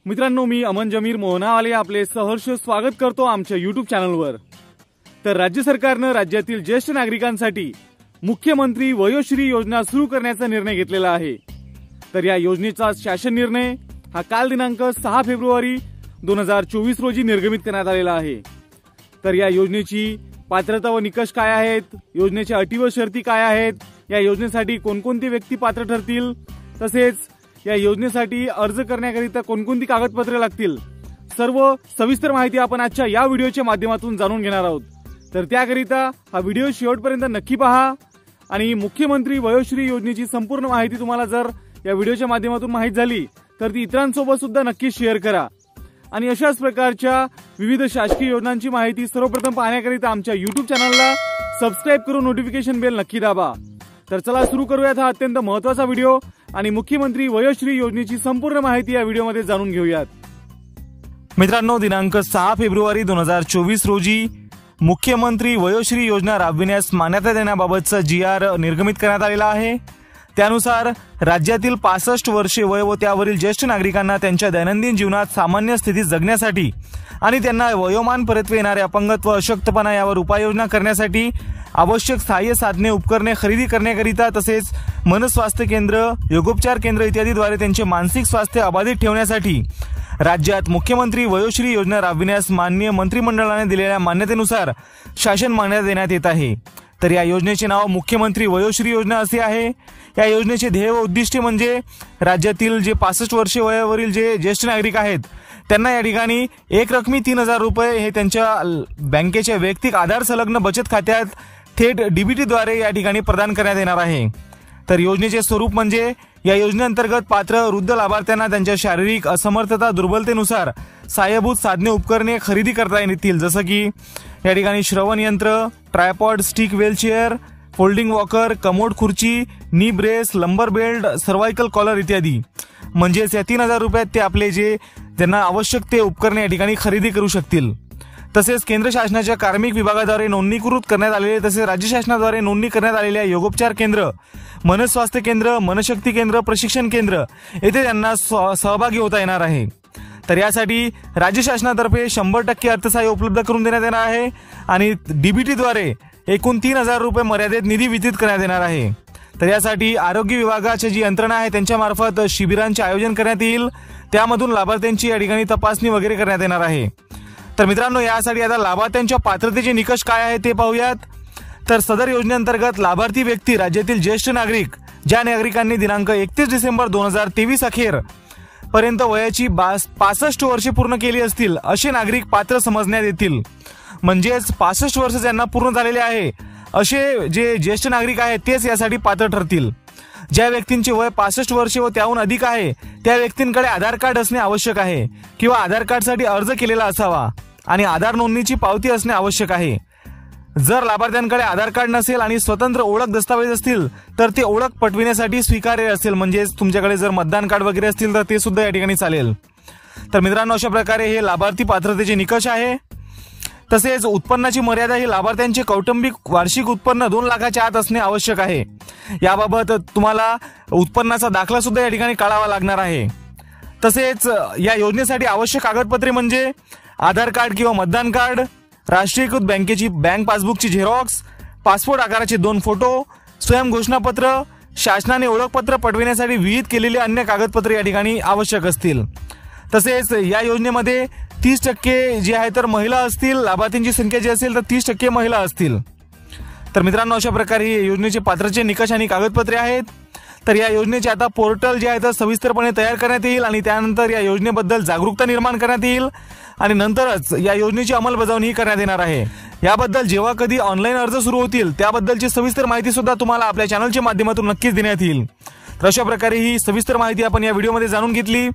मित्रांनो, मी अमन जमीर मोहनावाले आपले सहर्ष स्वागत करतो आमच्या YouTube चॅनलवर। तर राज्य सरकारने राज्यातील ज्येष्ठ नागरिकांसाठी मुख्यमंत्री वयोश्री योजना सुरू करण्याचा निर्णय घेतलेला आहे। तर या योजनेचा शासन निर्णय हा काल दिनांक 6 फेब्रुवारी 2024 रोजी निर्गमित करण्यात आलेला आहे। तर या योजनेची पात्रता व निकष काय आहेत, योजनेच्या अटी व शर्ती काय आहेत, या योजनेसाठी कोणकोणती व्यक्ती पात्र ठरतील, तसेच या योजनेसाठी अर्ज करण्याकरिता कोणकोणती कागदपत्रे लागतील, सर्व सविस्तर माहिती आपण आजच्या या व्हिडिओच्या माध्यमातून जाणून घेणार आहोत। तर त्याकरिता हा व्हिडिओ शेवटपर्यंत नक्की पहा आणि मुख्यमंत्री वयोश्री योजनेची संपूर्ण माहिती तुम्हाला जर या व्हिडिओच्या माध्यमातून माहित झाली तर ती इतरांसोबत सुद्धा नक्की शेअर करा। आणि अशाच प्रकारच्या विविध शासकीय योजनांची माहिती सर्वप्रथम पाहण्याकरिता आमच्या YouTube चॅनलला सबस्क्राइब करून नोटिफिकेशन बेल नक्की दाबा। तर चला सुरू करूयात हा अत्यंत महत्त्वाचा व्हिडिओ आणि मुख्यमंत्री वयोश्री योजनेची संपूर्ण माहिती या व्हिडिओमध्ये जाणून घेऊयात। मित्रांनो, दिनांक 6 फेब्रुवारी 2024 रोजी मुख्यमंत्री वयोश्री योजना राबविण्यास मान्यता देण्याबाबतचा GR निर्गमित करण्यात आलेला आहे। त्यानुसार राज्यातील 65 वर्षे वय व त्यावरील ज्येष्ठ नागरिकांना त्यांच्या दैनंदिन जीवनात सामान्य स्थितीत जगण्यासाठी आणि त्यांना वयोमान परत्वे येणारे अपंगत्व, अशक्तपणा यावर उपाययोजना करण्यासाठी आवश्यक सहाय्य साधने, उपकरणे खरेदी करण्याकरिता तसेच मनस्वास्थ्य केंद्र, योगोपचार केंद्र इत्यादीद्वारे त्यांचे मानसिक स्वास्थ्य अबाधित ठेवण्यासाठी राज्यात मुख्यमंत्री वयोश्री योजना राबविण्यास माननीय मंत्रिमंडळाने दिलेल्या मान्यतेनुसार शासन मान्यता देण्यात येत आहे। तर या योजनेचे नाव मुख्यमंत्री वयोश्री योजना असे आहे। या योजनेचे ध्येय व उद्दिष्ट म्हणजे राज्यातील जे 65 वर्षे वयावरील जे ज्येष्ठ नागरिक आहेत त्यांना या ठिकाणी एक रकमी 3000 रुपये हे त्यांच्या बँकेच्या वैयक्तिक आधार संलग्न बचत खात्यात थेट DBT द्वारे या ठिकाणी प्रदान करण्यात येणार आहे। तर योजनेचे स्वरूप म्हणजे या योजनेअंतर्गत पात्र वृद्ध लाभार्थ्यांना त्यांच्या शारीरिक असमर्थता, दुर्बलतेनुसार सहाय्यभूत साधने, उपकरणे खरेदी करता येतील, जसं की या ठिकाणी श्रवण यंत्र, tripod, stick wheelchair, folding walker, commode खुर्ची, नी ब्रेस, लंबर बेल्ट, सर्वायकल कॉलर इत्यादी। म्हणजेच या 3000 रुपयात ते आपले जे त्यांना आवश्यक ते उपकरणे या ठिकाणी खरेदी करू शकतील। तसेच केंद्र शासनाच्या कार्मिक विभागाद्वारे नोंदणीकृत करण्यात आलेले तसेच राज्य शासनाद्वारे नोंदणी करण्यात आलेल्या योगोपचार केंद्र, मनस्वास्थ्य केंद्र, मनशक्ती केंद्र, प्रशिक्षण केंद्र येथे त्यांना सहभागी होता येणार आहे। तर यासाठी राज्य शासनातर्फे 100% अर्थसहाय्य उपलब्ध करून देण्यात येणार आहे आणि DBT द्वारे एकूण 3000 रुपये मर्यादित निधी वितरित करण्यात येणार आहे। तर यासाठी आरोग्य विभागाची जी यंत्रणा आहे त्यांच्यामार्फत शिबिरांचे आयोजन करण्यात येईल, त्यामधून लाभार्थ्यांची या ठिकाणी तपासणी वगैरे करण्यात येणार आहे। तर मित्रांनो, यासाठी आता लाभार्थ्यांच्या पात्रतेचे निकष काय आहेत ते पाहूयात। तर सदर योजनेअंतर्गत लाभार्थी व्यक्ती राज्यातील ज्येष्ठ नागरिक ज्या नागरिकांनी दिनांक 31 डिसेंबर 2023 अखेर पर्यंत वयाची 65 वर्षे पूर्ण केली असतील असे नागरिक पात्र समजण्यात येतील। म्हणजेच 65 वर्ष ज्यांना पूर्ण झालेले आहे असे जे ज्येष्ठ नागरिक आहेत तेच यासाठी पात्र ठरतील। ज्या व्यक्तींचे वय 65 वर्षे व त्याहून अधिक आहे त्या व्यक्तींकडे आधार कार्ड असणे आवश्यक आहे किंवा आधार कार्डसाठी अर्ज केलेला असावा आणि आधार नोंदणीची पावती असणे आवश्यक आहे। जर लाभार्थ्यांकडे आधार कार्ड नसेल आणि स्वतंत्र ओळख दस्तावेज असतील तर ते ओळख पटविण्यासाठी स्वीकार्य असेल, म्हणजेच तुमच्याकडे जर मतदान कार्ड वगैरे असतील तर ते सुद्धा या ठिकाणी चालेल। तर मित्रांनो, अशा प्रकारे हे लाभार्थी पात्रतेचे निकष आहे। तसेच उत्पन्नाची मर्यादा ही लाभार्थ्यांचे कौटुंबिक वार्षिक उत्पन्न 2 लाखाच्या आत असणे आवश्यक आहे। याबाबत तुम्हाला उत्पन्नाचा दाखला सुद्धा या ठिकाणी काढावा लागणार आहे। तसेच या योजनेसाठी आवश्यक कागदपत्रे म्हणजे आधार कार्ड किंवा मतदान कार्ड, राष्ट्रीयकृत बँकेची बँक पासबुकची झेरॉक्स, पासपोर्ट आकाराचे 2 फोटो, स्वयं घोषणापत्र, शासनाने ओळखपत्र पटविण्यासाठी विहित केलेले अन्य कागदपत्रे या ठिकाणी आवश्यक असतील। तसेच या योजनेमध्ये 30% जे आहे तर महिला असतील, लाभार्थ्यांची संख्या जी असेल तर 30% महिला असतील। तर मित्रांनो, अशा प्रकारे योजनेचे पात्रतेचे निकष आणि कागदपत्रे आहेत। तर या योजनेचे आता पोर्टल जे आहे तर सविस्तरपणे तयार करण्यात येईल आणि त्यानंतर या योजनेबद्दल जागरूकता निर्माण करण्यात येईल आणि नंतरच या योजनेची अंमलबजावणी करण्यात येणार आहे। याबद्दल जेव्हा कधी ऑनलाईन अर्ज सुरू होतील त्याबद्दलची सविस्तर माहिती सुद्धा तुम्हाला आपल्या चॅनलच्या माध्यमातून नक्कीच देण्यात येईल। तर अशा प्रकारे ही सविस्तर माहिती आपण या व्हिडिओमध्ये जाणून घेतली।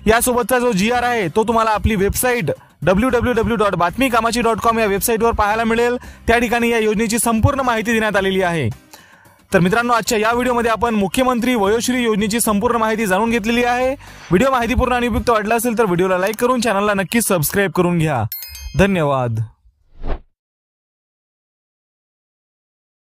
यासोबतचा जो GR आहे तो तुम्हाला आपली वेबसाईट www.batmikaamachi.com या वेबसाईटवर पाहायला मिळेल। त्या ठिकाणी या योजनेची संपूर्ण माहिती देण्यात आलेली आहे। तर मित्रांनो, आजच्या या व्हिडिओमध्ये आपण मुख्यमंत्री वयोश्री योजनेची संपूर्ण माहिती जाणून घेतलेली आहे। व्हिडिओ माहितीपूर्ण आणि उपयुक्त वाटला असेल तर व्हिडिओला लाईक करून चॅनलला नक्की सबस्क्राइब करून घ्या। धन्यवाद।